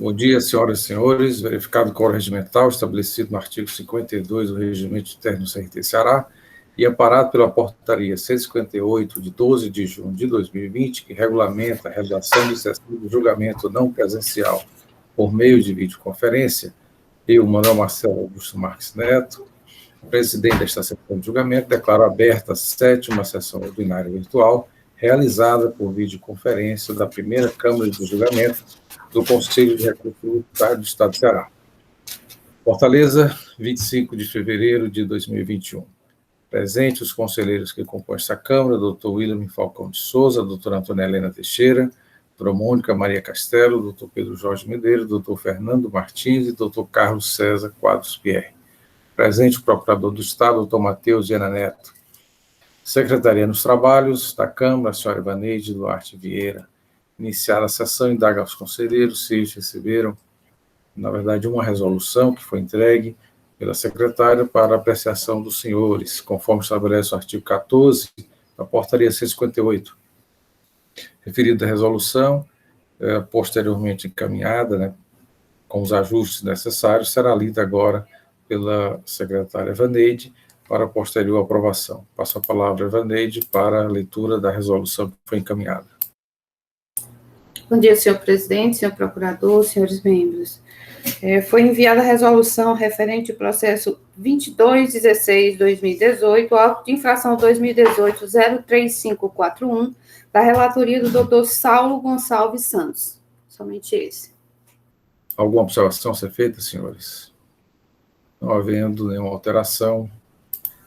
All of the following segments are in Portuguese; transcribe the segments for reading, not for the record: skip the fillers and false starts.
Bom dia, senhoras e senhores. Verificado o quórum regimental estabelecido no artigo 52 do Regimento Interno do CRT Ceará e amparado pela portaria 158, de 12 de junho de 2020, que regulamenta a realização de sessão de julgamento não presencial por meio de videoconferência, eu, Manuel Marcelo Augusto Marques Neto, presidente desta sessão de julgamento, declaro aberta a 7ª sessão ordinária virtual, realizada por videoconferência da primeira Câmara de Julgamento do Conselho de Recursos Tributários do Estado do Ceará. Fortaleza, 25 de fevereiro de 2021. Presente os conselheiros que compõem esta Câmara, doutor William Falcão de Souza, doutora Antônia Helena Teixeira, doutora Mônica Maria Castelo, doutor Pedro Jorge Medeiros, doutor Fernando Martins e doutor Carlos César Quadros Pierre. Presente o procurador do Estado, doutor Matheus Viana Neto. Secretaria nos Trabalhos da Câmara, a senhora Ivaneide Duarte Vieira. Iniciada a sessão, indaga aos conselheiros se eles receberam, na verdade, uma resolução que foi entregue pela secretária para apreciação dos senhores, conforme estabelece o artigo 14 da portaria 158. Referida a resolução, posteriormente encaminhada, com os ajustes necessários, será lida agora pela secretária Ivaneide para posterior aprovação. Passo a palavra a Ivaneide para a leitura da resolução que foi encaminhada. Bom dia, senhor presidente, senhor procurador, senhores membros. Foi enviada a resolução referente ao processo 2216-2018, auto de infração 2018-03541, da relatoria do doutor Saulo Gonçalves Santos. Somente esse. Alguma observação a ser feita, senhores? Não havendo nenhuma alteração,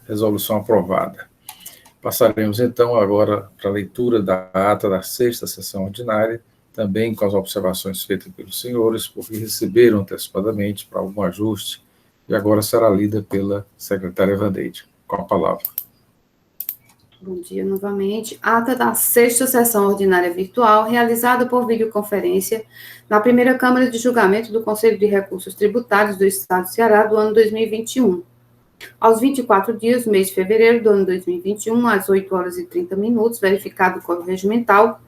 resolução aprovada. Passaremos, então, agora para a leitura da ata da 6ª sessão ordinária, também com as observações feitas pelos senhores, porque receberam antecipadamente para algum ajuste, e agora será lida pela secretária Ivaneide. Com a palavra. Bom dia novamente. Ata da 6ª sessão ordinária virtual, realizada por videoconferência, na primeira Câmara de Julgamento do Conselho de Recursos Tributários do Estado do Ceará, do ano 2021. Aos 24 dias do mês de fevereiro do ano 2021, às 8h30, verificado o quórum regimental,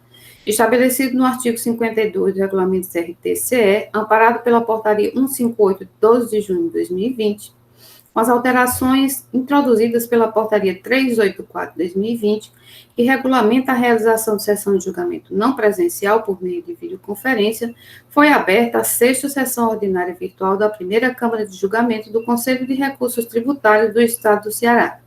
estabelecido no artigo 52 do Regulamento CRT-CE, amparado pela portaria 158, de 12 de junho de 2020, com as alterações introduzidas pela portaria 384 de 2020, que regulamenta a realização de sessão de julgamento não presencial por meio de videoconferência, foi aberta a 6ª sessão ordinária virtual da primeira Câmara de Julgamento do Conselho de Recursos Tributários do Estado do Ceará,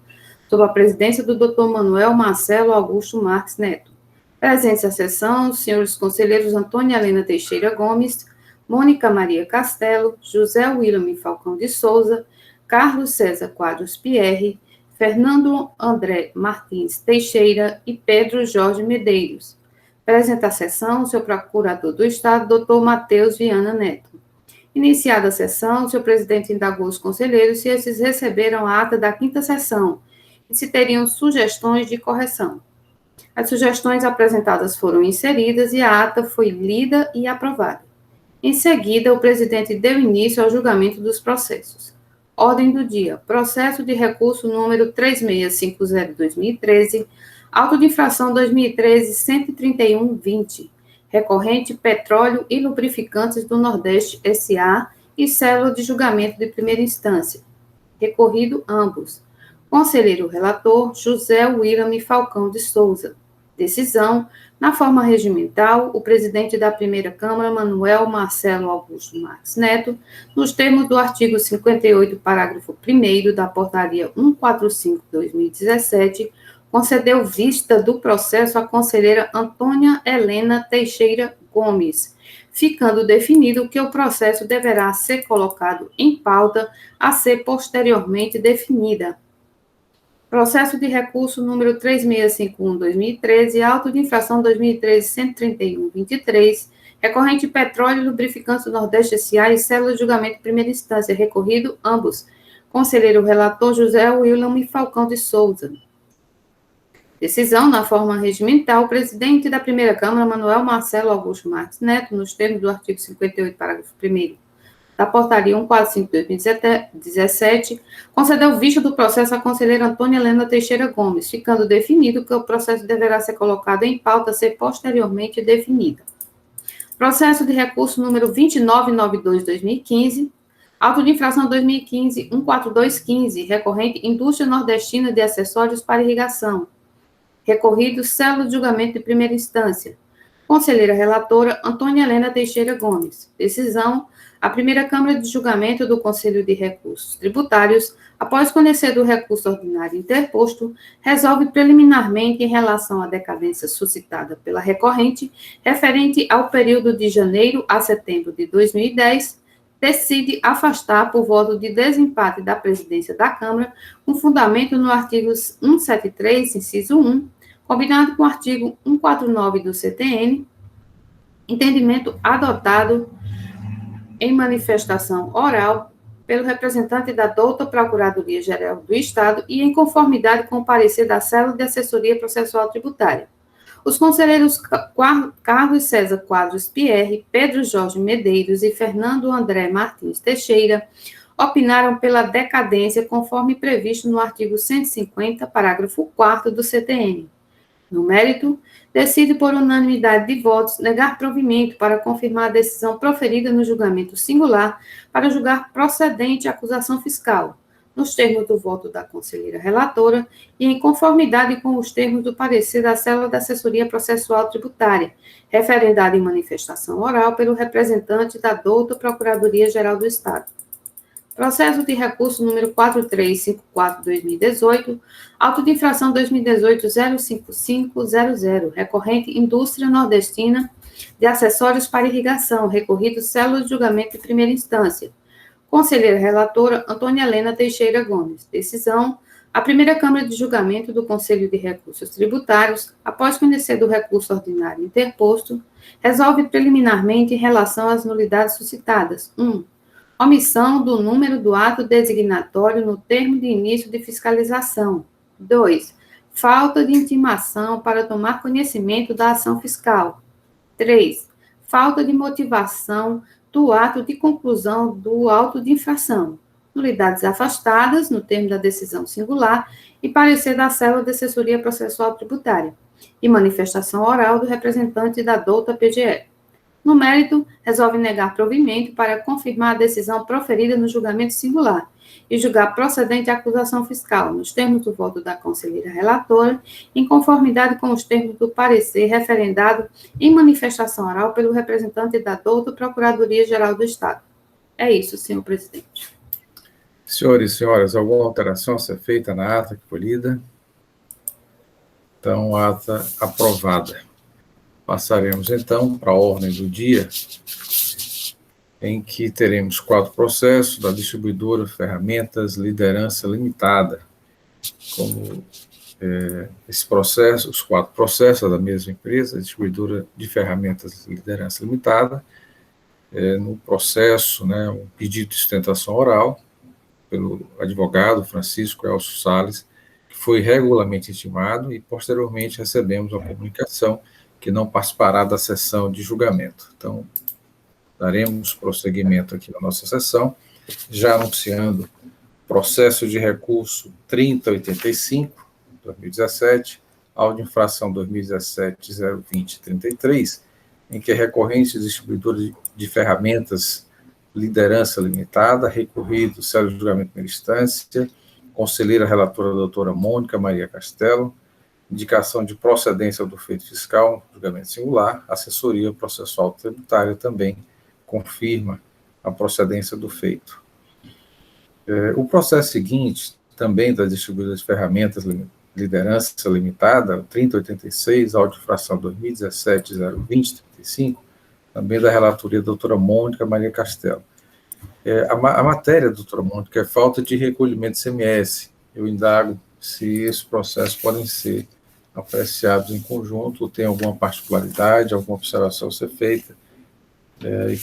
sob a presidência do Dr. Manuel Marcelo Augusto Marques Neto. Presentes à sessão, os senhores conselheiros Antônia Helena Teixeira Gomes, Mônica Maria Castelo, José William Falcão de Souza, Carlos César Quadros Pierre, Fernando André Martins Teixeira e Pedro Jorge Medeiros. Presente à sessão, o senhor procurador do Estado, doutor Matheus Viana Neto. Iniciada a sessão, o senhor presidente indagou os conselheiros se esses receberam a ata da 5ª sessão e se teriam sugestões de correção. As sugestões apresentadas foram inseridas e a ata foi lida e aprovada. Em seguida, o presidente deu início ao julgamento dos processos. Ordem do dia. Processo de recurso número 3650-2013, auto de infração 2013-131-20, recorrente Petróleo e Lubrificantes do Nordeste S.A. e célula de julgamento de primeira instância. Recorrido ambos. Conselheiro relator, José William Falcão de Souza. Decisão, na forma regimental, o presidente da primeira Câmara, Manuel Marcelo Augusto Marques Neto, nos termos do artigo 58, parágrafo 1º da portaria 145/2017, concedeu vista do processo à conselheira Antônia Helena Teixeira Gomes, ficando definido que o processo deverá ser colocado em pauta a ser posteriormente definida. Processo de recurso número 3651-2013, auto de infração 2013-131-23, recorrente Petróleo e Lubrificantes do Nordeste S.A. e célula de julgamento de primeira instância, recorrido ambos. Conselheiro relator José William Falcão de Souza. Decisão, na forma regimental, o presidente da primeira Câmara, Manuel Marcelo Augusto Marques Neto, nos termos do artigo 58, parágrafo 1º da portaria 145/2017, concedeu vista do processo à conselheira Antônia Helena Teixeira Gomes, ficando definido que o processo deverá ser colocado em pauta a ser posteriormente definida. Processo de recurso número 2992/2015, auto de infração 2015 14215, recorrente Indústria Nordestina de Acessórios para Irrigação. Recorrido célula de julgamento de primeira instância. Conselheira relatora Antônia Helena Teixeira Gomes. Decisão: a primeira Câmara de Julgamento do Conselho de Recursos Tributários, após conhecer do recurso ordinário interposto, resolve preliminarmente em relação à decadência suscitada pela recorrente, referente ao período de janeiro a setembro de 2010, decide afastar por voto de desempate da presidência da Câmara, com fundamento no artigo 173, inciso 1, combinado com o artigo 149 do CTN, entendimento adotado em manifestação oral pelo representante da douta Procuradoria-Geral do Estado e em conformidade com o parecer da Célula de Assessoria Processual Tributária. Os conselheiros Carlos César Quadros Pierre, Pedro Jorge Medeiros e Fernando André Martins Teixeira opinaram pela decadência conforme previsto no artigo 150, parágrafo 4º do CTN. No mérito, decide por unanimidade de votos negar provimento para confirmar a decisão proferida no julgamento singular para julgar procedente a acusação fiscal, nos termos do voto da conselheira relatora e em conformidade com os termos do parecer da Célula da Assessoria Processual Tributária, referendada em manifestação oral pelo representante da douta Procuradoria-Geral do Estado. Processo de recurso número 4354/2018, auto de infração 2018-05500, recorrente Indústria Nordestina de Acessórios para Irrigação, recorrido célula de julgamento de primeira instância. Conselheira relatora Antônia Helena Teixeira Gomes. Decisão: a primeira Câmara de Julgamento do Conselho de Recursos Tributários, após conhecer do recurso ordinário interposto, resolve preliminarmente em relação às nulidades suscitadas. 1. Omissão do número do ato designatório no termo de início de fiscalização. 2. Falta de intimação para tomar conhecimento da ação fiscal. 3. Falta de motivação do ato de conclusão do auto de infração. Nulidades afastadas, no termo da decisão singular, e parecer da Célula de Assessoria Processual Tributária, e manifestação oral do representante da douta PGE. No mérito, resolve negar provimento para confirmar a decisão proferida no julgamento singular e julgar procedente a acusação fiscal, nos termos do voto da conselheira relatora, em conformidade com os termos do parecer referendado em manifestação oral pelo representante da douta Procuradoria-Geral do Estado. É isso, senhor presidente. Senhores e senhoras, alguma alteração a ser feita na ata que foi lida? Então, ata aprovada. Passaremos, então, para a ordem do dia, em que teremos 4 processos da distribuidora Ferramentas Liderança Limitada. Como esse processo, os 4 processos da mesma empresa, a distribuidora de Ferramentas Liderança Limitada, no processo, um pedido de sustentação oral pelo advogado Francisco Elcio Salles, que foi regularmente intimado, e posteriormente recebemos a comunicação que não participará da sessão de julgamento. Então, daremos prosseguimento aqui na nossa sessão, já anunciando processo de recurso 3085/2017, auto de infração 2017-020-33, em que a recorrente distribuidora de ferramentas Liderança Limitada, recorrido célula de julgamento de primeira instância, conselheira relatora doutora Mônica Maria Castelo, indicação de procedência do feito fiscal, julgamento singular, assessoria processual tributária também confirma a procedência do feito. O processo seguinte, também da distribuidora de ferramentas Liderança Limitada, 3086, auto de infração 2017-020-35, também da relatoria da doutora Mônica Maria Castelo. A matéria, doutora Mônica, é falta de recolhimento de CMS. Eu indago se esses processos podem ser apreciados em conjunto, ou tem alguma particularidade, alguma observação a ser feita,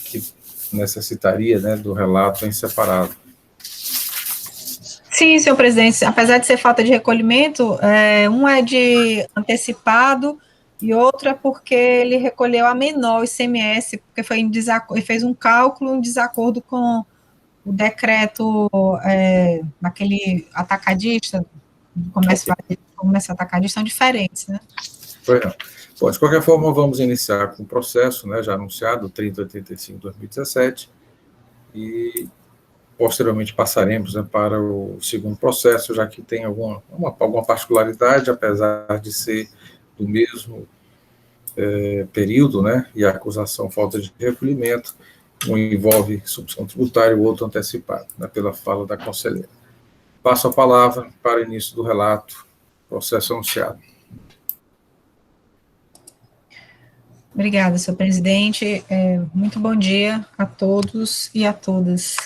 que necessitaria do relato em separado. Sim, senhor presidente, apesar de ser falta de recolhimento, um é de antecipado e outro é porque ele recolheu a menor ICMS, porque foi ele fez um cálculo em desacordo com o decreto daquele atacadista, do comércio atacadista, são diferentes, né? Foi não. Bom, de qualquer forma, vamos iniciar com o processo, né, já anunciado, 3085/2017, e posteriormente passaremos, né, para o segundo processo, já que tem alguma particularidade, apesar de ser do mesmo período, né, e a acusação falta de recolhimento, um envolve substituição tributária e o outro antecipado, né, pela fala da conselheira. Passo a palavra para o início do relato, processo anunciado. Obrigada, senhor presidente. Muito bom dia a todos e a todas.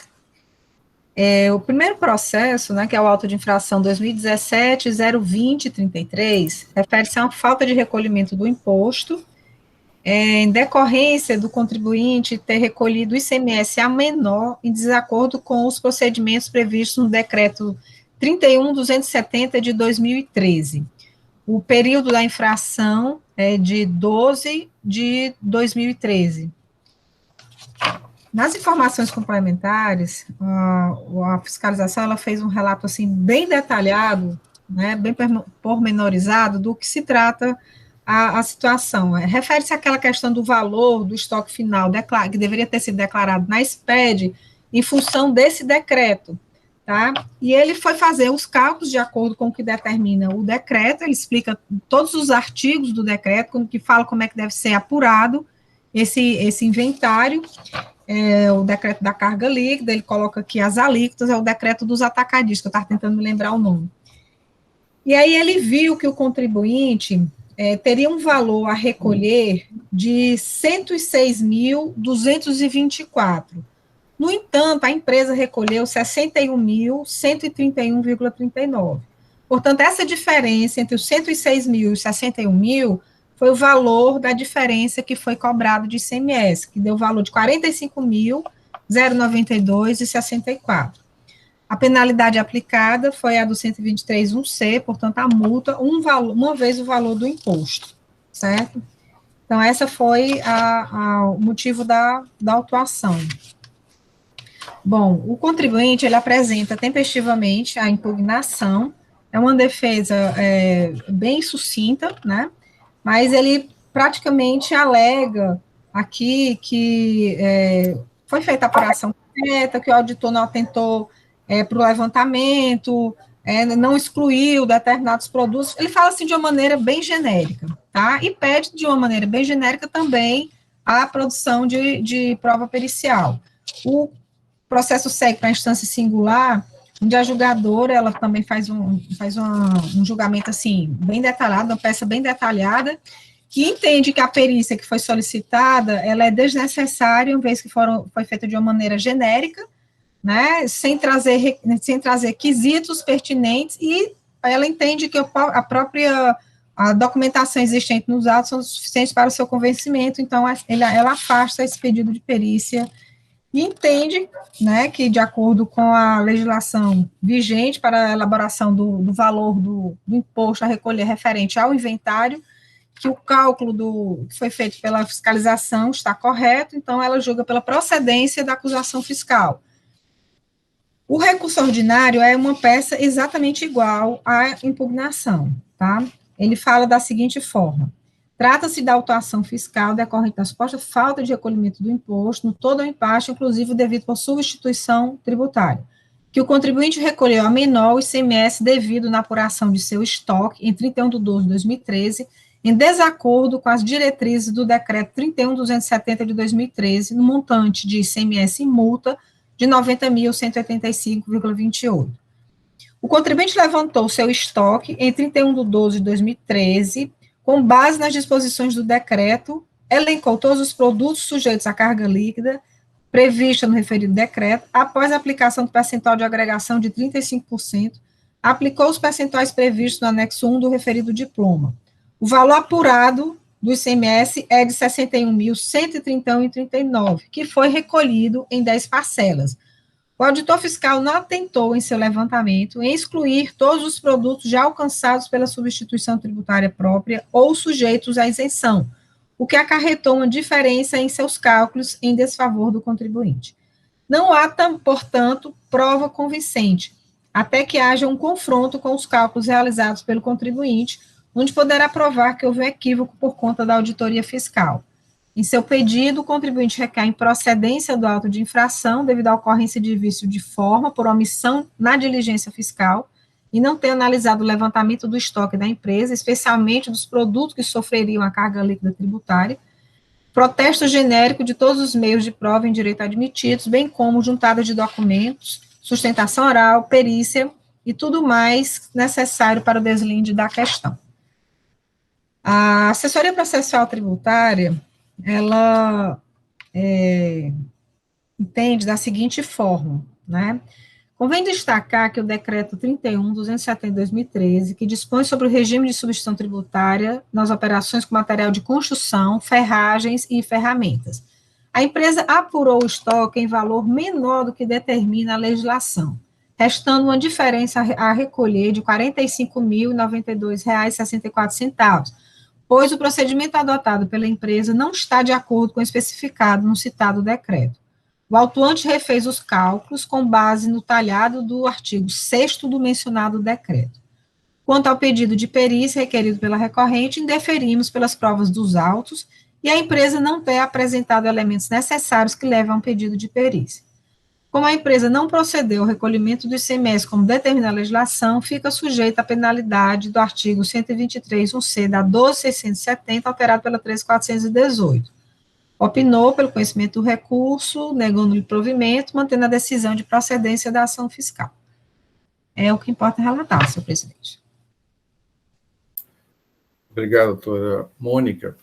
O primeiro processo, né, que é o auto de infração 2017-02033, refere-se a uma falta de recolhimento do imposto, em decorrência do contribuinte ter recolhido o ICMS a menor em desacordo com os procedimentos previstos no decreto 31.270 de 2013. O período da infração é de 12 de 2013. Nas informações complementares, a fiscalização ela fez um relato assim bem detalhado, né, bem pormenorizado do que se trata a situação. Refere-se àquela questão do valor do estoque final que deveria ter sido declarado na SPED em função desse decreto. Tá? E ele foi fazer os cálculos de acordo com o que determina o decreto, ele explica todos os artigos do decreto, que fala como é que deve ser apurado esse inventário, o decreto da carga líquida, ele coloca aqui as alíquotas, é o decreto dos atacadistas, que eu estava tentando me lembrar o nome. E aí ele viu que o contribuinte teria um valor a recolher de 106.224. No entanto, a empresa recolheu 61.131,39. Portanto, essa diferença entre os 106 mil e os 61 mil foi o valor da diferença que foi cobrado de ICMS, que deu o valor de 45.092,64. A penalidade aplicada foi a do 123.1c, portanto, a multa, uma vez o valor do imposto, certo? Então, essa foi o motivo da autuação. Bom, o contribuinte, ele apresenta tempestivamente a impugnação, é uma defesa bem sucinta, né, mas ele praticamente alega aqui que foi feita a apuração correta, que o auditor não atentou para o levantamento, não excluiu determinados produtos, ele fala assim de uma maneira bem genérica, tá, e pede de uma maneira bem genérica também a produção de prova pericial. O processo segue para a instância singular, onde a julgadora, ela também faz um julgamento, assim, bem detalhado, uma peça bem detalhada, que entende que a perícia que foi solicitada, ela é desnecessária, uma vez que foi feita de uma maneira genérica, né, sem trazer quesitos pertinentes, e ela entende que a documentação existente nos autos são suficientes para o seu convencimento, então ela afasta esse pedido de perícia e entende, né, que de acordo com a legislação vigente para a elaboração do valor do imposto a recolher referente ao inventário, que o cálculo que foi feito pela fiscalização está correto, então ela julga pela procedência da acusação fiscal. O recurso ordinário é uma peça exatamente igual à impugnação, tá? Ele fala da seguinte forma: trata-se da autuação fiscal decorrente da suposta falta de recolhimento do imposto no todo ou em parte, inclusive devido por substituição tributária, que o contribuinte recolheu a menor ICMS devido na apuração de seu estoque em 31/12/2013, em desacordo com as diretrizes do decreto 31.270 de 2013, no montante de ICMS e multa de 90.185,28. O contribuinte levantou seu estoque em 31/12/2013, com base nas disposições do decreto, elencou todos os produtos sujeitos à carga líquida prevista no referido decreto, após a aplicação do percentual de agregação de 35%, aplicou os percentuais previstos no anexo 1 do referido diploma. O valor apurado do ICMS é de R$ 61.131,39, que foi recolhido em 10 parcelas. O auditor fiscal não atentou em seu levantamento em excluir todos os produtos já alcançados pela substituição tributária própria ou sujeitos à isenção, o que acarretou uma diferença em seus cálculos em desfavor do contribuinte. Não há, portanto, prova convincente, até que haja um confronto com os cálculos realizados pelo contribuinte, onde poderá provar que houve um equívoco por conta da auditoria fiscal. Em seu pedido, o contribuinte requer a improcedência do auto de infração devido à ocorrência de vício de forma por omissão na diligência fiscal e não ter analisado o levantamento do estoque da empresa, especialmente dos produtos que sofreriam a carga líquida tributária, protesto genérico de todos os meios de prova em direito admitidos, bem como juntada de documentos, sustentação oral, perícia e tudo mais necessário para o deslinde da questão. A assessoria processual tributária, ela entende da seguinte forma, né? Convém destacar que o decreto 31.270 de 2013, que dispõe sobre o regime de substituição tributária nas operações com material de construção, ferragens e ferramentas. A empresa apurou o estoque em valor menor do que determina a legislação, restando uma diferença a recolher de R$ 45.092,64, pois o procedimento adotado pela empresa não está de acordo com o especificado no citado decreto. O autuante refez os cálculos com base no talhado do artigo 6º do mencionado decreto. Quanto ao pedido de perícia requerido pela recorrente, indeferimos pelas provas dos autos e a empresa não ter apresentado elementos necessários que levam a um pedido de perícia. Como a empresa não procedeu ao recolhimento do ICMS como determina a legislação, fica sujeita à penalidade do artigo 123.1c da 12.670, alterado pela 13.418. Opinou pelo conhecimento do recurso, negando-lhe provimento, mantendo a decisão de procedência da ação fiscal. É o que importa relatar, senhor presidente. Obrigado, doutora Mônica.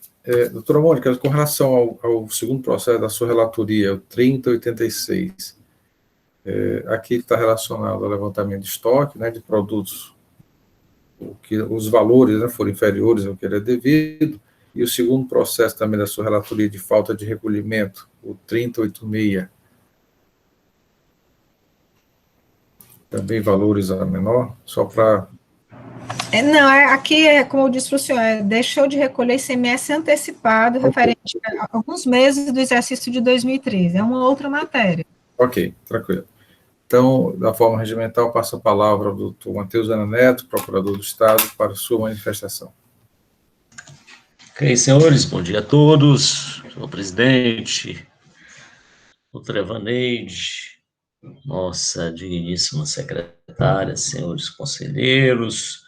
Doutora Mônica, com relação ao segundo processo da sua relatoria, o 3086, aqui está relacionado ao levantamento de estoque, né, de produtos, que os valores, né, foram inferiores ao que era devido, e o segundo processo também da sua relatoria de falta de recolhimento, o 3086, também valores a menor, só para... Não, aqui, como eu disse para o senhor, deixou de recolher ICMS antecipado, referente a alguns meses do exercício de 2013, é uma outra matéria. Ok, tranquilo. Então, da forma regimental, passo a palavra ao doutor Matheus Ana Neto, procurador do Estado, para sua manifestação. Ok, senhores, bom dia a todos, senhor presidente, doutora Evaneide, nossa digníssima secretária, senhores conselheiros,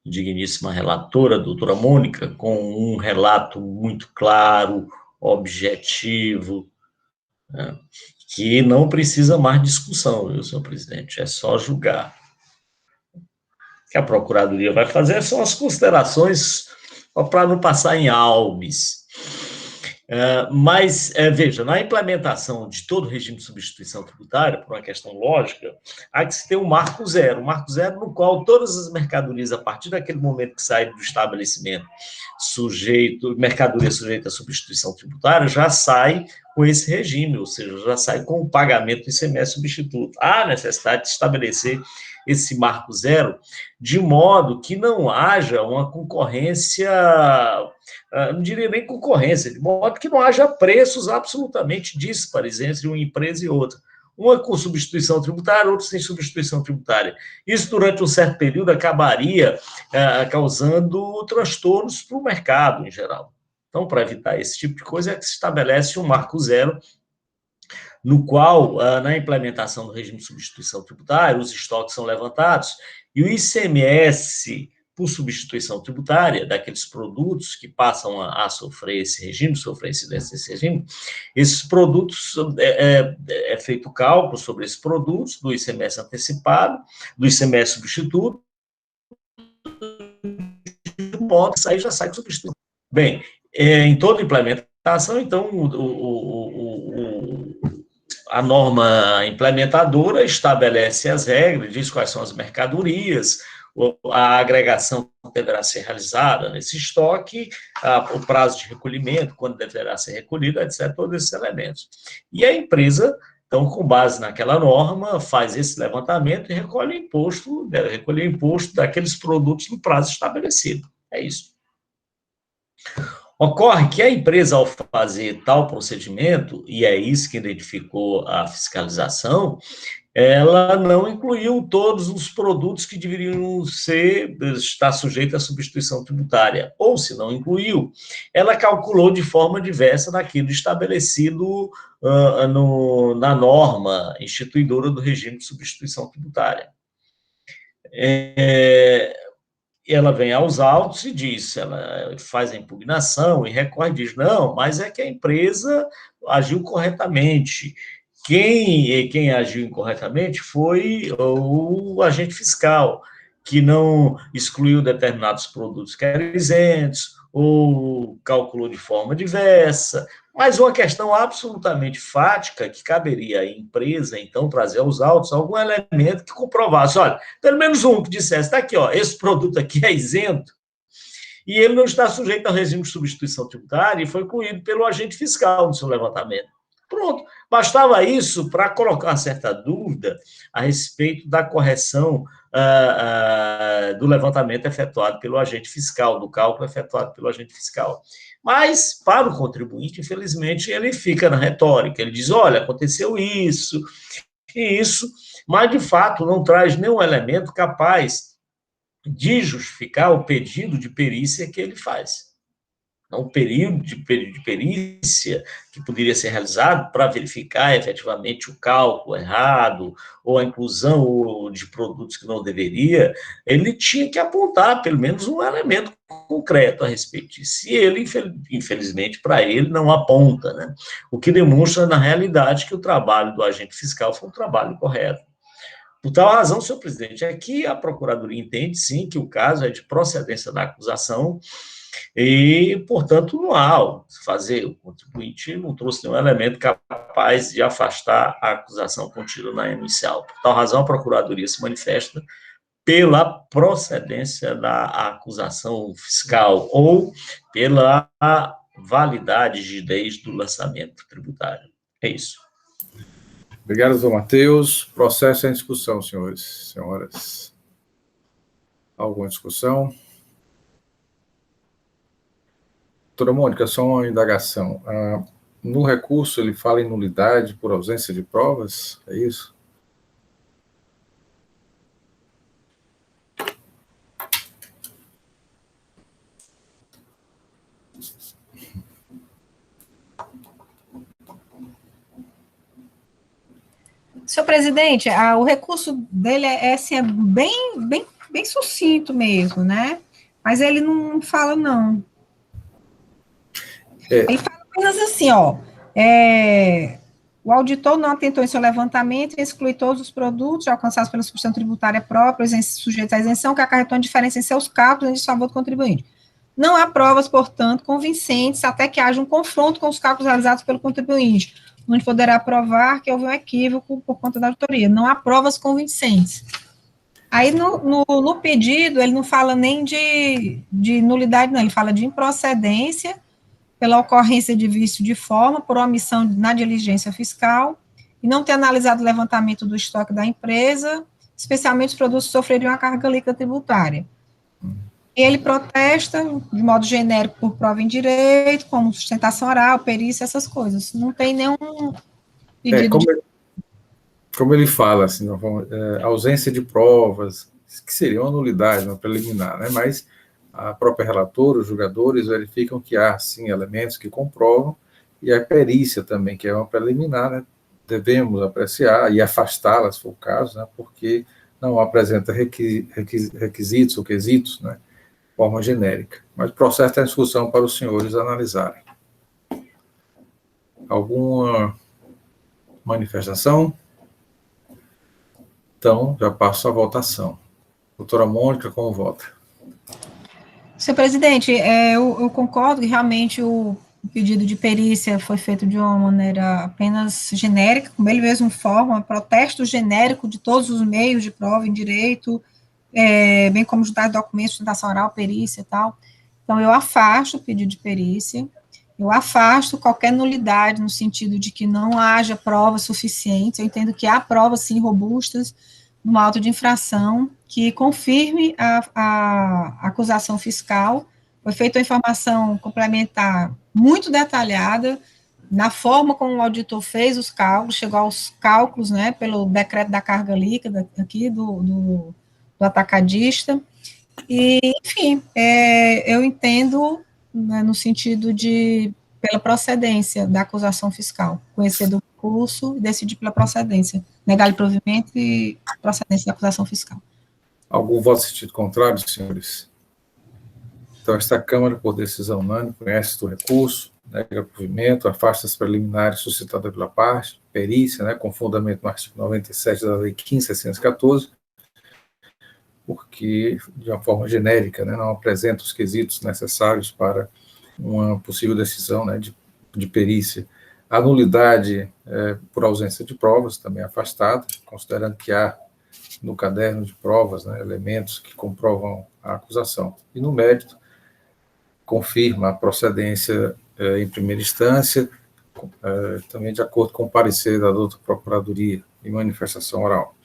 digníssima relatora, doutora Mônica, com um relato muito claro, objetivo, né, que não precisa mais discussão, viu, senhor presidente, é só julgar. O que a Procuradoria vai fazer são as considerações para não passar em albis. Mas, veja, na implementação de todo o regime de substituição tributária, por uma questão lógica, há que se ter um marco zero no qual todas as mercadorias, a partir daquele momento que saem do estabelecimento mercadoria sujeita à substituição tributária, já sai com esse regime, ou seja, já sai com o pagamento do ICMS substituto. Há necessidade de estabelecer esse marco zero, de modo que não haja uma concorrência, não diria nem concorrência, de modo que não haja preços absolutamente díspares entre uma empresa e outra. Uma com substituição tributária, outra sem substituição tributária. Isso, durante um certo período, acabaria causando transtornos para o mercado em geral. Então, para evitar esse tipo de coisa, é que se estabelece um marco zero, no qual, na implementação do regime de substituição tributária, os estoques são levantados e o ICMS, por substituição tributária, daqueles produtos que passam a sofrer esse regime, sofrer incidência desse regime, esses produtos, é feito o cálculo sobre esses produtos, do ICMS antecipado, do ICMS substituto, de modo que aí já sai com substituição. Bem, em toda implementação, então, a norma implementadora estabelece as regras, diz quais são as mercadorias, a agregação deverá ser realizada nesse estoque, o prazo de recolhimento, quando deverá ser recolhido, etc., todos esses elementos. E a empresa, então, com base naquela norma, faz esse levantamento e recolhe o imposto daqueles produtos no prazo estabelecido. É isso. Ocorre que a empresa, ao fazer tal procedimento, e é isso que identificou a fiscalização, ela não incluiu todos os produtos que deveriam estar sujeitos à substituição tributária, ou se não incluiu, ela calculou de forma diversa daquilo estabelecido na norma instituidora do regime de substituição tributária. Ela vem aos autos e diz, ela faz a impugnação e recorre e diz, não, mas é que a empresa agiu corretamente. Quem agiu incorretamente foi o agente fiscal, que não excluiu determinados produtos que eram isentos, ou calculou de forma diversa, mas uma questão absolutamente fática, que caberia à empresa, então, trazer aos autos algum elemento que comprovasse, olha, pelo menos um que dissesse, está aqui, ó, esse produto aqui é isento, e ele não está sujeito ao regime de substituição tributária e foi incluído pelo agente fiscal no seu levantamento. Pronto, bastava isso para colocar uma certa dúvida a respeito da correção do levantamento efetuado pelo agente fiscal, do cálculo efetuado pelo agente fiscal. Mas, para o contribuinte, infelizmente, ele fica na retórica, ele diz, olha, aconteceu isso, e isso, mas, de fato, não traz nenhum elemento capaz de justificar o pedido de perícia que ele faz. Um período de perícia que poderia ser realizado para verificar efetivamente o cálculo errado ou a inclusão de produtos que não deveria, ele tinha que apontar pelo menos um elemento concreto a respeito disso. E ele, infelizmente, para ele, não aponta, né? O que demonstra, na realidade, que o trabalho do agente fiscal foi um trabalho correto. Por tal razão, senhor presidente, é que a Procuradoria entende, sim, que o caso é de procedência da acusação e, portanto, não há o que fazer. O contribuinte não trouxe nenhum elemento capaz de afastar a acusação contida na inicial. Por tal razão, a Procuradoria se manifesta pela procedência da acusação fiscal ou pela validade de desde do lançamento tributário. É isso. Obrigado, doutor Matheus. Processo em discussão, senhores, senhoras. Alguma discussão? Doutora Mônica, só uma indagação. No recurso, ele fala em nulidade por ausência de provas? É isso? Senhor presidente, o recurso dele assim, bem sucinto mesmo, né? Mas ele não fala, não. Ele fala apenas assim, ó, o auditor não atentou em seu levantamento e exclui todos os produtos alcançados pela substituição tributária própria, sujeitos à isenção, que acarretou a diferença em seus cálculos em desfavor do contribuinte. Não há provas, portanto, convincentes até que haja um confronto com os cálculos realizados pelo contribuinte, onde poderá provar que houve um equívoco por conta da auditoria. Não há provas convincentes. Aí, no pedido, ele não fala nem de nulidade, não, ele fala de improcedência pela ocorrência de vício de forma, por omissão na diligência fiscal, e não ter analisado o levantamento do estoque da empresa, especialmente os produtos que sofreriam a carga líquida tributária. Ele protesta, de modo genérico, por prova em direito, como sustentação oral, perícia, essas coisas. Não tem nenhum pedido como ele fala, assim, ausência de provas, que seria uma nulidade, uma preliminar, né? Mas a própria relatora, os julgadores verificam que há, sim, elementos que comprovam, e a perícia também, que é uma preliminar, né? Devemos apreciar e afastá-la, se for o caso, né? Porque não apresenta requisitos ou quesitos, né? De forma genérica. Mas o processo está em discussão para os senhores analisarem. Alguma manifestação? Então, já passo a votação. Doutora Mônica, como vota? Senhor presidente, eu concordo que realmente o pedido de perícia foi feito de uma maneira apenas genérica, como ele mesmo informa, protesto genérico de todos os meios de prova em direito, bem como juntar documentos, sustentação oral, perícia e tal. Então, eu afasto o pedido de perícia, eu afasto qualquer nulidade no sentido de que não haja provas suficientes, eu entendo que há provas, sim, robustas, no auto de infração, que confirme a acusação fiscal. Foi feita uma informação complementar muito detalhada, na forma como o auditor fez os cálculos, chegou aos cálculos, né, pelo decreto da carga líquida aqui do atacadista, e, enfim, eu entendo, né, no sentido de, pela procedência da acusação fiscal, conhecer do recurso e decidir pela procedência, negar-lhe provimento e procedência da acusação fiscal. Algum voto em sentido contrário, senhores? Então, esta Câmara, por decisão unânime, conhece do recurso, nega provimento, afasta as preliminares suscitadas pela parte, perícia, né, com fundamento no artigo 97 da Lei 15.614, porque, de uma forma genérica, né, não apresenta os quesitos necessários para uma possível decisão, né, de perícia. A nulidade por ausência de provas, também afastada, considerando que há no caderno de provas, né, elementos que comprovam a acusação. E no mérito, confirma a procedência em primeira instância, também de acordo com o parecer da douta Procuradoria em manifestação oral.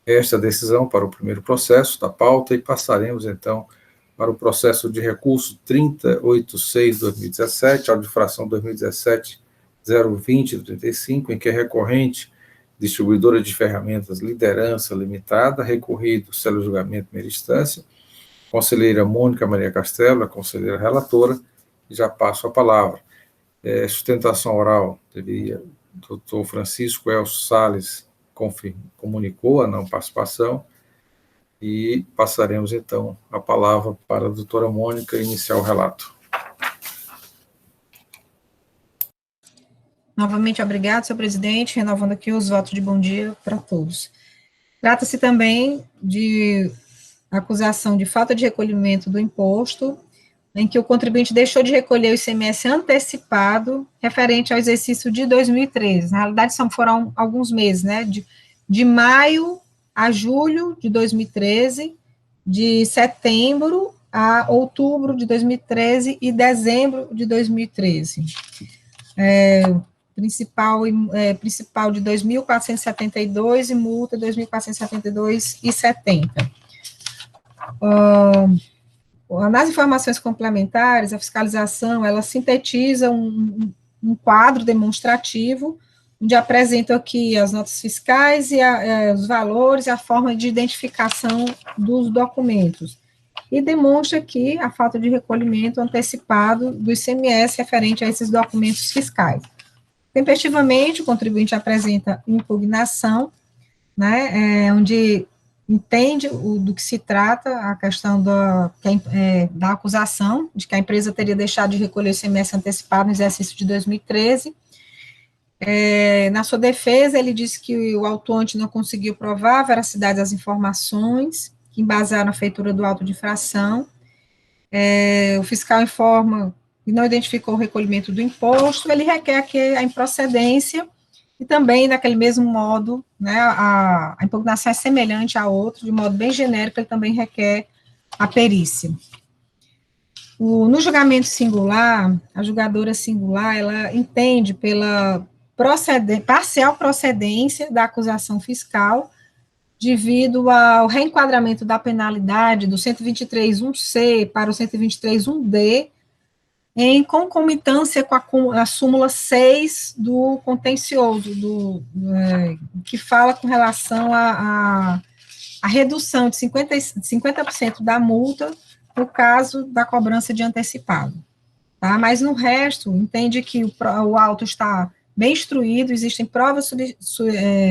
Esta decisão para o primeiro processo da pauta, e passaremos, então, para o processo de recurso 3086-2017, audifração 2017-020-35, em que é recorrente distribuidora de ferramentas Liderança Limitada, recorrido celo julgamento primeira instância, conselheira Mônica Maria Castelo, a conselheira relatora, e já passo a palavra. Sustentação oral, deveria, doutor Francisco Elcio Salles comunicou a não participação, e passaremos, então, a palavra para a doutora Mônica iniciar o relato. Novamente, obrigado, senhor presidente, renovando aqui os votos de bom dia para todos. Trata-se também de acusação de falta de recolhimento do imposto, em que o contribuinte deixou de recolher o ICMS antecipado referente ao exercício de 2013. Na realidade, foram alguns meses, né, de maio a julho de 2013, de setembro a outubro de 2013 e dezembro de 2013. Principal de 2.472 e multa 2.472,70. Nas informações complementares, a fiscalização, ela sintetiza um quadro demonstrativo, onde apresenta aqui as notas fiscais e os valores, a forma de identificação dos documentos, e demonstra aqui a falta de recolhimento antecipado do ICMS referente a esses documentos fiscais. Tempestivamente, o contribuinte apresenta impugnação, né, onde entende do que se trata, a questão da acusação, de que a empresa teria deixado de recolher o ICMS antecipado no exercício de 2013. Na sua defesa, ele disse que o autuante não conseguiu provar a veracidade das informações que embasaram a feitura do auto de infração. O fiscal informa que não identificou o recolhimento do imposto, ele requer aqui a improcedência, e também, daquele mesmo modo, né, a impugnação é semelhante a outro, de modo bem genérico, ele também requer a perícia. No julgamento singular, a julgadora singular, ela entende pela parcial procedência da acusação fiscal, devido ao reenquadramento da penalidade do 123.1c para o 123.1d, em concomitância com a súmula 6 do contencioso, que fala com relação à redução de 50% da multa no caso da cobrança de antecipado. Tá? Mas no resto, entende que o auto está bem instruído, existem provas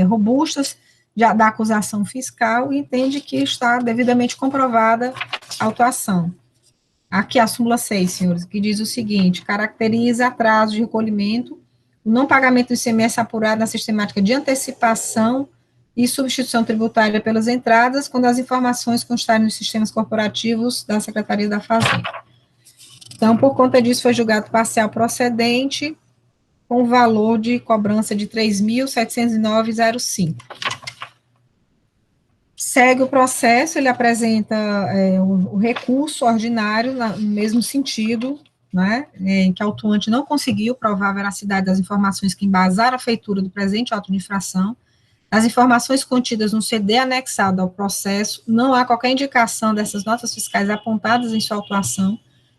robustas da acusação fiscal, e entende que está devidamente comprovada a autuação. Aqui a súmula 6, senhores, que diz o seguinte: caracteriza atraso de recolhimento, o não pagamento do ICMS apurado na sistemática de antecipação e substituição tributária pelas entradas, quando as informações constarem nos sistemas corporativos da Secretaria da Fazenda. Então, por conta disso, foi julgado parcial procedente, com valor de cobrança de R$ 3.709,05. Segue o processo, ele apresenta o recurso ordinário no mesmo sentido, né, em que o autuante não conseguiu provar a veracidade das informações que embasaram a feitura do presente auto de infração. As informações contidas no CD anexado ao processo, não há qualquer indicação dessas notas fiscais apontadas em sua autuação,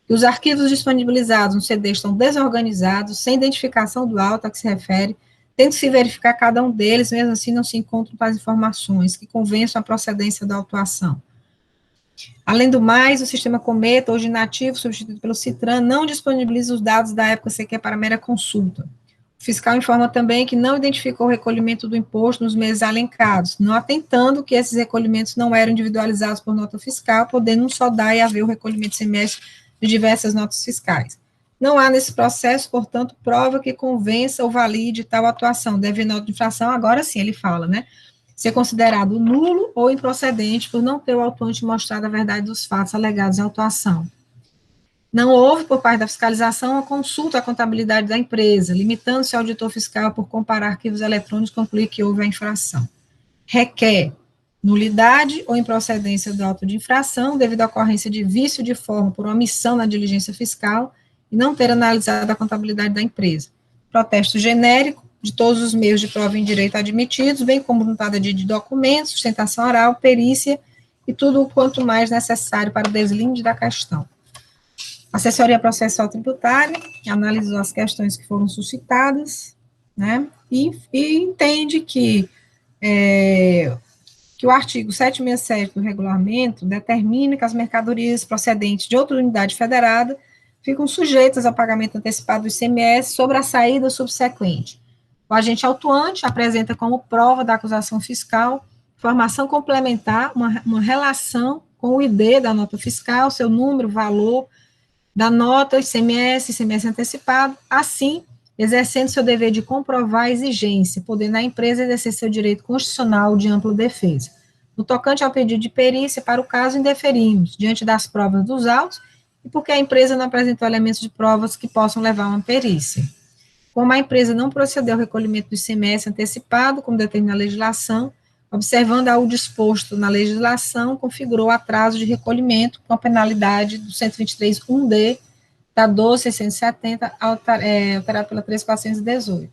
E os arquivos disponibilizados no CD estão desorganizados, sem identificação do auto a que se refere, tendo-se verificar cada um deles, mesmo assim não se encontram tais informações que convençam a procedência da autuação. Além do mais, o sistema Cometa, hoje inativo, substituído pelo Citran, não disponibiliza os dados da época sequer para mera consulta. O fiscal informa também que não identificou o recolhimento do imposto nos meses alencados, não atentando que esses recolhimentos não eram individualizados por nota fiscal, podendo um só dar e haver o recolhimento de ICMS de diversas notas fiscais. Não há nesse processo, portanto, prova que convença ou valide tal atuação. Deve nota de infração, agora sim ele fala, né? Ser considerado nulo ou improcedente por não ter o autuante mostrado a verdade dos fatos alegados em autuação. Não houve, por parte da fiscalização, a consulta à contabilidade da empresa, limitando-se ao auditor fiscal por comparar arquivos eletrônicos e concluir que houve a infração. Requer nulidade ou improcedência do auto de infração devido à ocorrência de vício de forma por omissão na diligência fiscal e não ter analisado a contabilidade da empresa. Protesto genérico de todos os meios de prova em direito admitidos, bem como vontade de documentos, sustentação oral, perícia e tudo quanto mais necessário para o deslinde da questão. A assessoria processual tributária analisou as questões que foram suscitadas, né, e entende que o artigo 767 do regulamento determina que as mercadorias procedentes de outra unidade federada ficam sujeitas ao pagamento antecipado do ICMS sobre a saída subsequente. O agente autuante apresenta como prova da acusação fiscal informação complementar, uma relação com o ID da nota fiscal, seu número, valor da nota, ICMS antecipado, assim, exercendo seu dever de comprovar a exigência, podendo a empresa exercer seu direito constitucional de ampla defesa. No tocante ao pedido de perícia, para o caso, indeferimos, diante das provas dos autos, e porque a empresa não apresentou elementos de provas que possam levar a uma perícia. Como a empresa não procedeu ao recolhimento do ICMS antecipado, como determina a legislação, observando ao disposto na legislação, configurou atraso de recolhimento com a penalidade do 123.1d da 12.670, alterado pela 3.418.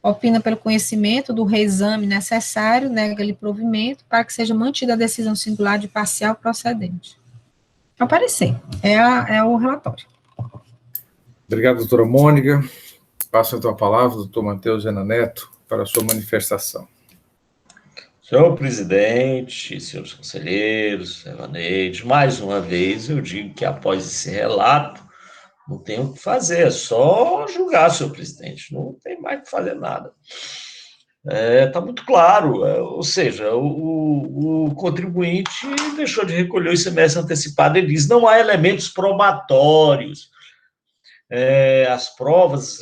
Opina pelo conhecimento do reexame necessário, nega-lhe provimento, para que seja mantida a decisão singular de parcial procedente. Ao parecer, é o relatório. Obrigado, doutora Mônica. Passo então a palavra ao doutor Matheus Zena Neto para a sua manifestação. Senhor presidente, senhores conselheiros, Evaneide, mais uma vez eu digo que após esse relato, não tem o que fazer, é só julgar, senhor presidente, não tem mais o que fazer nada. Está muito claro, ou seja, o contribuinte deixou de recolher o ICMS antecipado, ele diz, não há elementos probatórios, as provas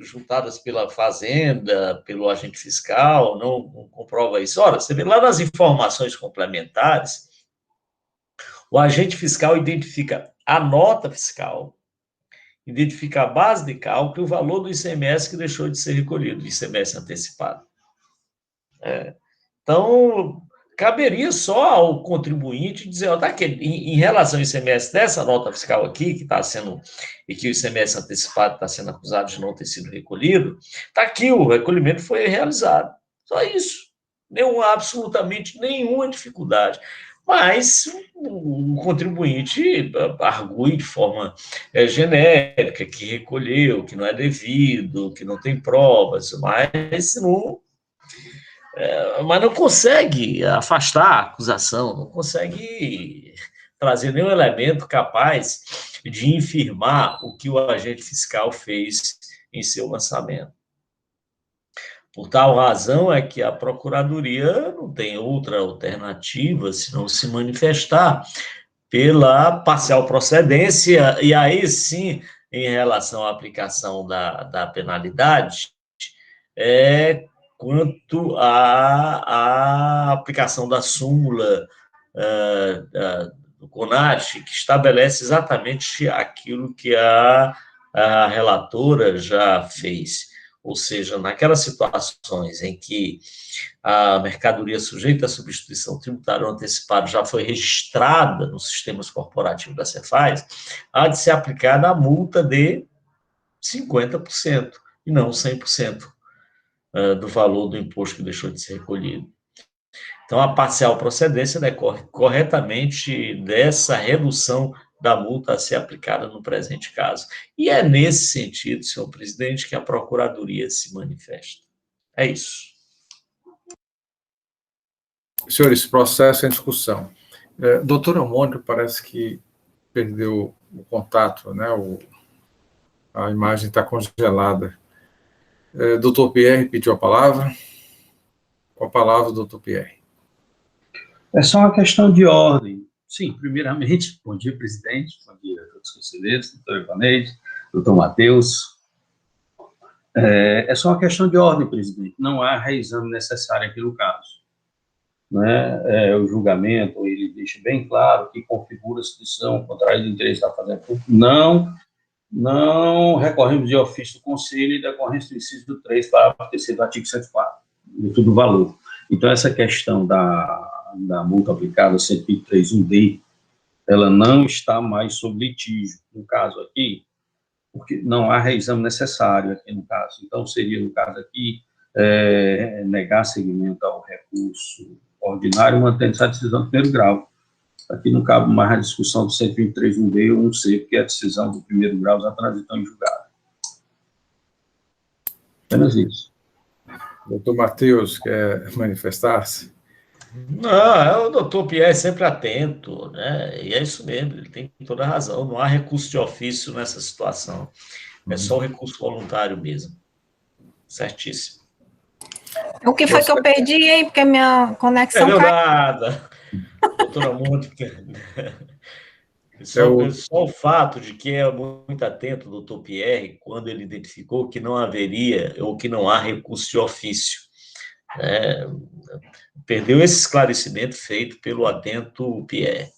juntadas pela Fazenda, pelo agente fiscal, não comprova isso. Ora, você vê lá nas informações complementares, o agente fiscal identifica a nota fiscal, identifica a base de cálculo e o valor do ICMS que deixou de ser recolhido, do ICMS antecipado. Então, caberia só ao contribuinte dizer, ó, tá aqui, em relação ao ICMS dessa nota fiscal aqui, que está sendo, e que o ICMS antecipado está sendo acusado de não ter sido recolhido, está aqui, o recolhimento foi realizado. Só isso. Absolutamente nenhuma dificuldade. Mas o contribuinte argue de forma genérica, que recolheu, que não é devido, que não tem provas, mas não consegue afastar a acusação, não consegue trazer nenhum elemento capaz de infirmar o que o agente fiscal fez em seu lançamento. Por tal razão é que a Procuradoria não tem outra alternativa senão se manifestar pela parcial procedência, e aí sim, em relação à aplicação da penalidade, quanto à aplicação da súmula do CONAT, que estabelece exatamente aquilo que a relatora já fez. Ou seja, naquelas situações em que a mercadoria sujeita à substituição tributária antecipada já foi registrada nos sistemas corporativos da Cefaz, há de ser aplicada a multa de 50% e não 100%. Do valor do imposto que deixou de ser recolhido. Então, a parcial procedência decorre corretamente dessa redução da multa a ser aplicada no presente caso. E é nesse sentido, senhor presidente, que a Procuradoria se manifesta. É isso. Senhores, processo em discussão. Doutora Mônica parece que perdeu o contato, né? A imagem está congelada. Doutor Pierre pediu a palavra. Com a palavra, doutor Pierre. É só uma questão de ordem. Sim, primeiramente, bom dia, presidente, bom dia a todos os conselheiros, doutor Ivaneide, doutor Matheus. É só uma questão de ordem, presidente, não há reexame necessário aqui no caso. Né? O julgamento, ele deixa bem claro que configura a situação contrária de interesse da Fazenda Pública. Não recorremos de ofício do Conselho e decorrência do inciso do 3, parágrafo 3º do artigo 104, do valor. Então, essa questão da multa aplicada 123.1d, ela não está mais sob litígio, no caso aqui, porque não há reexame necessário aqui no caso. Então, seria, no caso aqui, negar seguimento ao recurso ordinário, mantendo a decisão do primeiro grau. Aqui não cabe mais a discussão do 123.1d ou 1c, porque a decisão do primeiro grau já transitou em julgado. Apenas isso. Doutor Matheus, quer manifestar-se? Não, o doutor Pierre é sempre atento, né? E é isso mesmo, ele tem toda a razão. Não há recurso de ofício nessa situação. É só o recurso voluntário mesmo. Certíssimo. O que foi que eu perdi, hein? Porque a minha conexão Não caiu. nada. Doutora Mônica. Só o fato de que é muito atento o doutor Pierre quando ele identificou que não haveria ou que não há recurso de ofício. Perdeu esse esclarecimento feito pelo atento Pierre.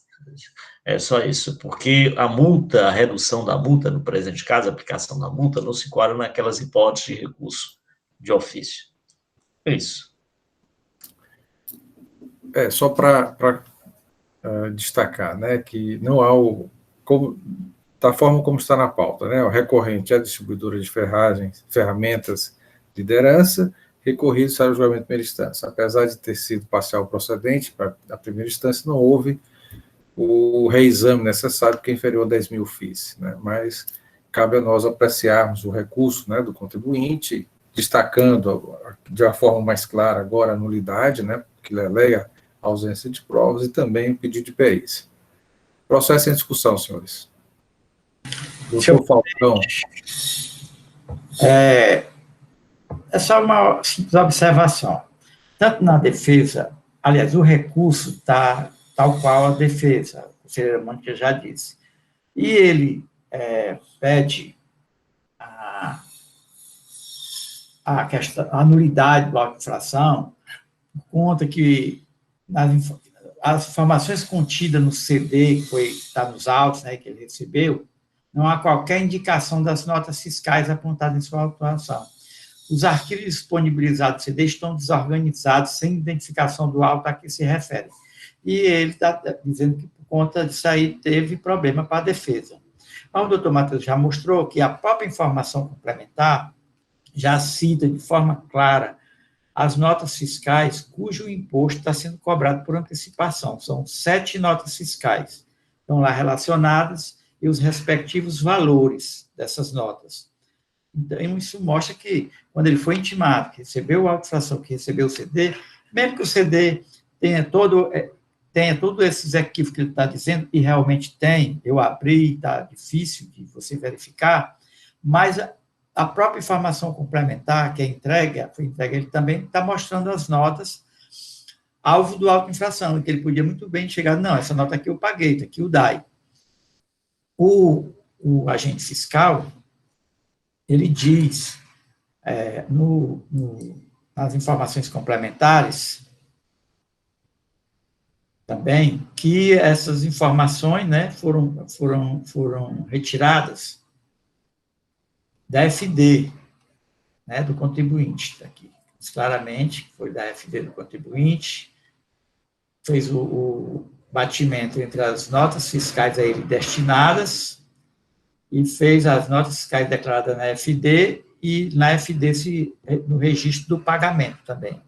É só isso, porque a multa, a redução da multa, no presente caso, a aplicação da multa, não se enquadra naquelas hipóteses de recurso de ofício. É isso. Só para destacar, né, que não há da forma como está na pauta, né, o recorrente é a distribuidora de ferramentas, liderança, recorrido sai o julgamento de primeira instância. Apesar de ter sido parcial procedente, para a primeira instância não houve o reexame necessário, que é inferior a 10 mil FIIs, né, mas cabe a nós apreciarmos o recurso, né, do contribuinte, destacando de uma forma mais clara agora a nulidade, né, que leia a ausência de provas e também o pedido de perícia. Processo em discussão, senhores. Doutor Falcão. É só uma simples observação. Tanto na defesa, aliás, o recurso está tal qual a defesa, a conselheira Mônica já disse. E ele pede a nulidade da auto-infração, por conta que as informações contidas no CD, que está nos autos, né, que ele recebeu, não há qualquer indicação das notas fiscais apontadas em sua autuação. Os arquivos disponibilizados do CD estão desorganizados, sem identificação do auto a que se refere. E ele está dizendo que, por conta disso aí, teve problema para a defesa. Mas o doutor Matheus já mostrou que a própria informação complementar já cita de forma clara as notas fiscais cujo imposto está sendo cobrado por antecipação. São 7 notas fiscais. Estão lá relacionadas e os respectivos valores dessas notas. Então, isso mostra que, quando ele foi intimado, que recebeu a auto-infração, que recebeu o CD, mesmo que o CD tenha todos esses equívocos que ele está dizendo, e realmente tem, eu abri, está difícil de você verificar, mas a própria informação complementar que foi entregue, ele também está mostrando as notas alvo do auto-infração, que ele podia muito bem chegar, não, essa nota aqui eu paguei, está aqui o DAI. O agente fiscal, ele diz, nas informações complementares, também, que essas informações, né, foram retiradas da FD, né, do contribuinte, está aqui, claramente, que foi da FD do contribuinte, fez o batimento entre as notas fiscais a ele destinadas e fez as notas fiscais declaradas na FD e na FD no registro do pagamento também.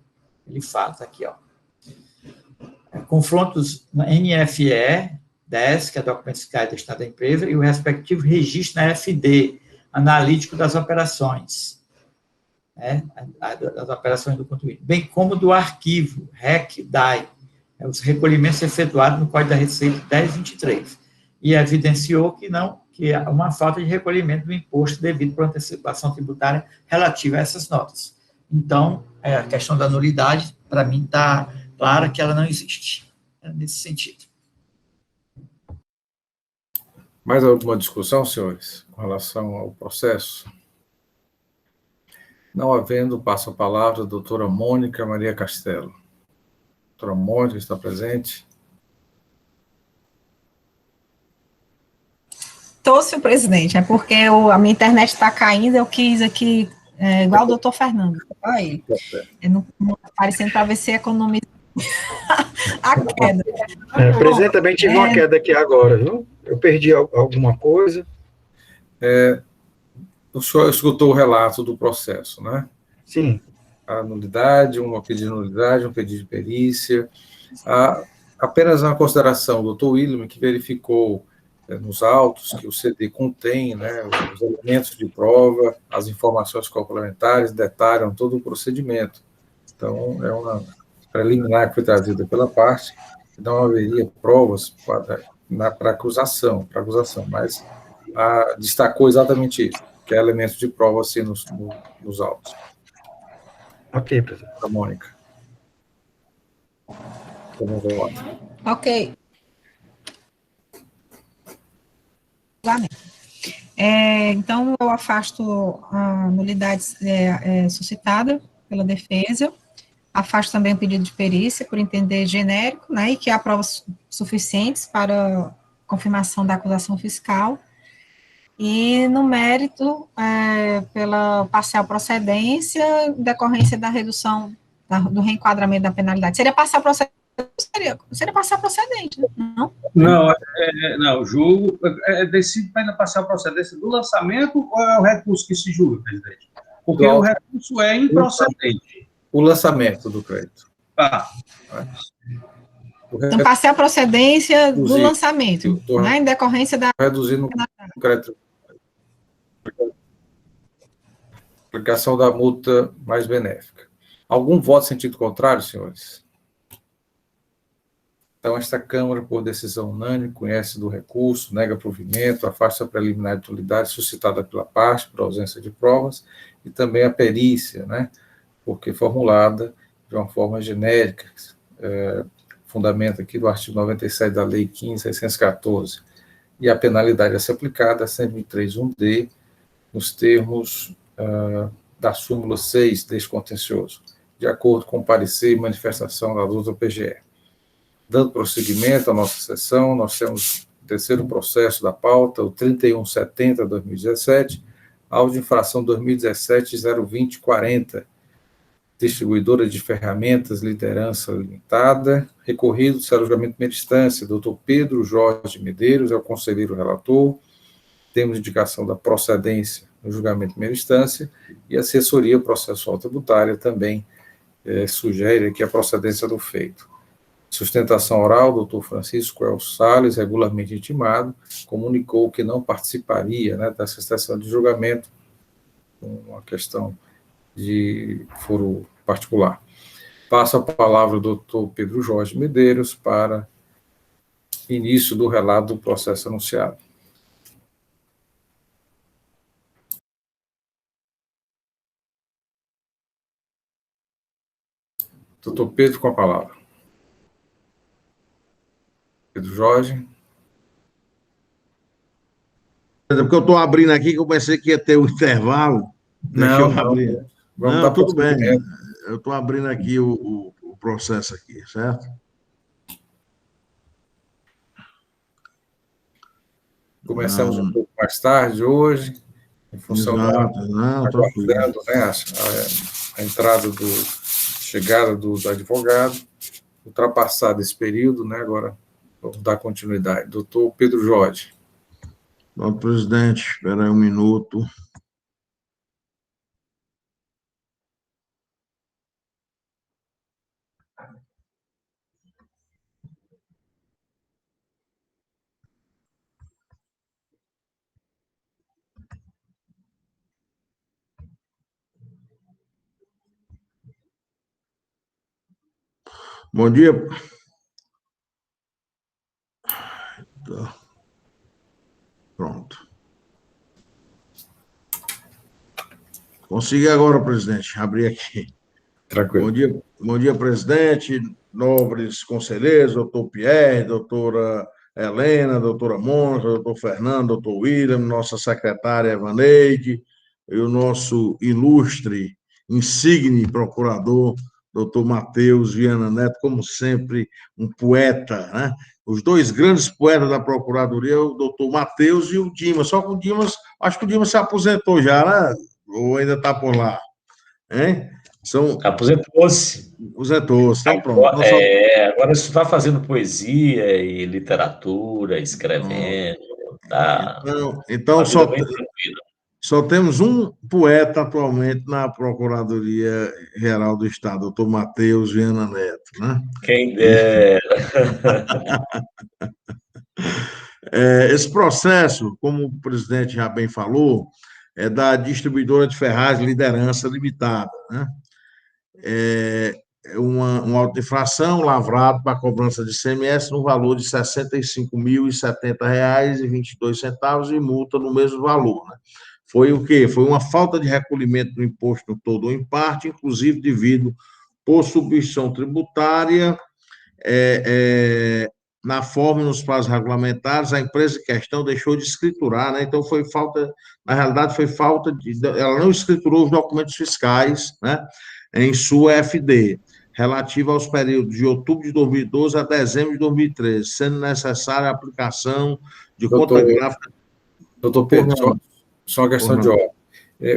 Ele fala, tá aqui, ó. Confrontos na NFE, DES, que é documento fiscal do Estado da empresa, e o respectivo registro na FD, analítico das operações, né, das operações do contribuinte, bem como do arquivo, REC-DAI, os recolhimentos efetuados no Código da Receita 1023, e evidenciou que há uma falta de recolhimento do imposto devido por antecipação tributária relativa a essas notas. Então, a questão da nulidade, para mim, está clara que ela não existe, nesse sentido. Mais alguma discussão, senhores, com relação ao processo? Não havendo, passo a palavra à doutora Mônica Maria Castelo. Doutora Mônica está presente? Estou, senhor presidente, é porque a minha internet está caindo, eu quis aqui, igual o doutor Fernando, olha ele, não aparecendo para ver se economiza a queda. Presidente, também tive uma queda aqui agora, viu? Eu perdi alguma coisa. O senhor escutou o relato do processo, né? Sim. A nulidade, um pedido de nulidade, um pedido de perícia. Apenas uma consideração, o doutor William, que verificou nos autos que o CD contém, né, os elementos de prova, as informações complementares, detalham todo o procedimento. Então, é uma preliminar que foi trazida pela parte, não haveria provas para acusação, mas destacou exatamente isso, que é elementos de prova assim nos autos. Ok, presidente. A Mônica. Ok. Então, eu afasto a nulidade suscitada pela defesa, afasto também o pedido de perícia, por entender genérico, né, e que há provas suficientes para confirmação da acusação fiscal, e no mérito, pela parcial procedência, decorrência da redução do reenquadramento da penalidade. Seria parcial procedente? Seria parcial procedente, não? Não, julgo, decide para passar a procedência do lançamento ou é o recurso que se julga, presidente? Porque o recurso é improcedente. O lançamento do crédito. Então, parcial procedência do lançamento, né, em decorrência da... Reduzindo o crédito. Aplicação da multa mais benéfica. Algum voto em sentido contrário, senhores? Então, esta Câmara, por decisão unânime, conhece do recurso, nega provimento, afasta a preliminar de nulidade suscitada pela parte, por ausência de provas, e também a perícia, né, porque formulada de uma forma genérica, fundamento aqui do artigo 97 da Lei 15.614, e a penalidade a ser aplicada é 123.1d, nos termos da súmula 6 deste contencioso, de acordo com o parecer e manifestação da luta PGE. Dando prosseguimento à nossa sessão, nós temos o terceiro processo da pauta, o 3170/2017, auto de infração 2017-02040, distribuidora de ferramentas, liderança limitada, recorrido do julgamento de primeira instância, doutor Pedro Jorge Medeiros, é o conselheiro relator, temos indicação da procedência no julgamento de primeira instância, e a assessoria processual tributária também sugere aqui a procedência do feito. Sustentação oral, doutor Francisco El Salles, regularmente intimado, comunicou que não participaria, né, dessa sessão de julgamento, uma questão de foro particular. Passo a palavra ao doutor Pedro Jorge Medeiros para início do relato do processo anunciado. Doutor Pedro, com a palavra. Pedro Jorge. É porque eu estou abrindo aqui, que eu pensei que ia ter um intervalo. Deixa eu abrir. Não, tudo bem. Eu estou abrindo aqui o processo aqui, certo? Começamos um pouco mais tarde hoje, em função aguardando, né, a entrada chegada do advogado, ultrapassado esse período, né, agora vamos dar continuidade. Doutor Pedro Jorge. Bom, presidente, espera aí um minuto. Bom dia. Pronto. Consegui agora, presidente, abrir aqui. Tranquilo. Bom dia, presidente, nobres conselheiros, doutor Pierre, doutora Helena, doutora Mônica, doutor Fernando, doutor William, nossa secretária Evaneide, e o nosso ilustre, insigne procurador, doutor Matheus Viana Neto, como sempre, um poeta, né? Os dois grandes poetas da Procuradoria, o doutor Matheus e o Dimas, só que o Dimas, acho que o Dimas se aposentou já, né? Ou ainda está por lá, hein? Aposentou-se. Aposentou-se, então pronto. Agora você está fazendo poesia e literatura, escrevendo, tá? Então só temos um poeta atualmente na Procuradoria-Geral do Estado, doutor Matheus Viana Neto, né? Quem dera. Esse processo, como o presidente já bem falou, é da distribuidora de ferragens Liderança Limitada, né? É uma auto-infração lavrado para cobrança de ICMS no valor de R$ 65.070,22 e multa no mesmo valor, né? Foi o quê? Foi uma falta de recolhimento do imposto todo ou em parte, inclusive devido por substituição tributária, na forma e nos prazos regulamentares, a empresa em questão deixou de escriturar, né? Então foi falta, na realidade foi falta ela não escriturou os documentos fiscais, né, em sua FD, relativa aos períodos de outubro de 2012 a dezembro de 2013, sendo necessária a aplicação de conta gráfica. Doutor Pedro, só uma questão de ordem.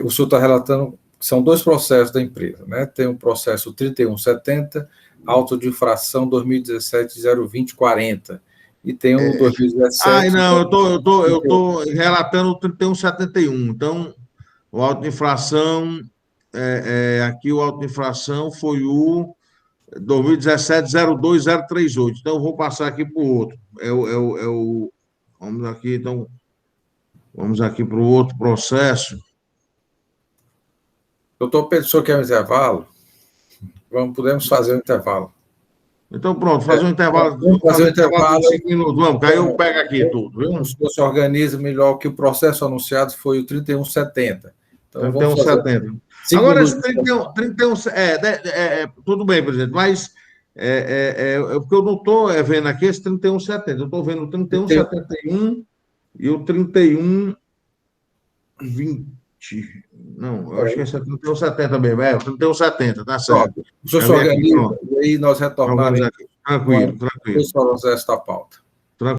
O senhor está relatando que são dois processos da empresa, né? Tem o processo 3170, auto de infração 2017-02040, e tem o 2017... não, eu estou relatando o 3171, então o auto de infração, aqui o auto de infração foi o 2017-02038, então eu vou passar aqui para o outro, vamos aqui para o outro processo. Doutor Pedro, o senhor quer um intervalo? Podemos fazer um intervalo. Então, pronto, fazer um intervalo. Vamos fazer um intervalo de 5 minutos. Vamos, que aí eu pego aqui tudo, viu? O senhor se organiza melhor, que o processo anunciado foi o 3170. Então, 3170. Agora, esse 31, tudo bem, presidente, mas porque eu não estou vendo aqui esse 3170, eu estou vendo o 3171 e o 3120. Não, eu acho que esse é 3170 mesmo, o 3170, tá certo. O senhor se organiza, e aí nós retornamos. Tranquilo. Esse processo da pauta.